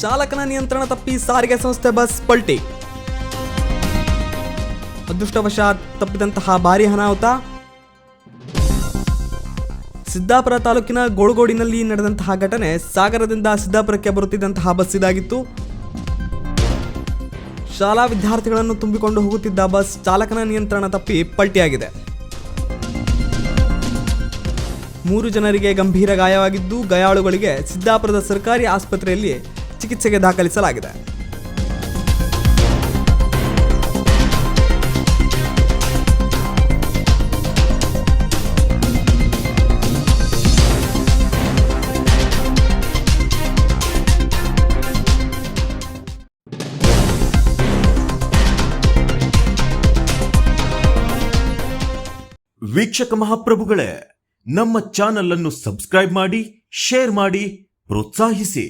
ಚಾಲಕನ ನಿಯಂತ್ರಣ ತಪ್ಪಿ ಸಾರಿಗೆ ಸಂಸ್ಥೆ ಬಸ್ ಪಲ್ಟಿ. ಅದೃಷ್ಟವಶಾತ್ ತಪ್ಪಿದಂತಹ ಭಾರೀ ಅನಾಹುತ. ಸಿದ್ದಾಪುರ ತಾಲೂಕಿನ ಗೋಳುಗೋಡಿನಲ್ಲಿ ನಡೆದಂತಹ ಘಟನೆ. ಸಾಗರದಿಂದ ಸಿದ್ದಾಪುರಕ್ಕೆ ಬರುತ್ತಿದ್ದಂತಹ ಬಸ್ ಇದಾಗಿತ್ತು. ಶಾಲಾ ವಿದ್ಯಾರ್ಥಿಗಳನ್ನು ತುಂಬಿಕೊಂಡು ಹೋಗುತ್ತಿದ್ದ ಬಸ್ ಚಾಲಕನ ನಿಯಂತ್ರಣ ತಪ್ಪಿ ಪಲ್ಟಿಯಾಗಿದೆ. 3 ಜನರಿಗೆ ಗಂಭೀರ ಗಾಯವಾಗಿದ್ದು, ಗಾಯಾಳುಗಳಿಗೆ ಸಿದ್ದಾಪುರದ ಸರ್ಕಾರಿ ಆಸ್ಪತ್ರೆಯಲ್ಲಿ ಚಿಕಿತ್ಸೆಗೆ ದಾಖಲಿಸಲಾಗಿದೆ. ವೀಕ್ಷಕ ಮಹಾಪ್ರಭುಗಳೇ, ನಮ್ಮ ಚಾನಲ್ ಅನ್ನು ಸಬ್ಸ್ಕ್ರೈಬ್ ಮಾಡಿ, ಶೇರ್ ಮಾಡಿ, ಪ್ರೋತ್ಸಾಹಿಸಿ.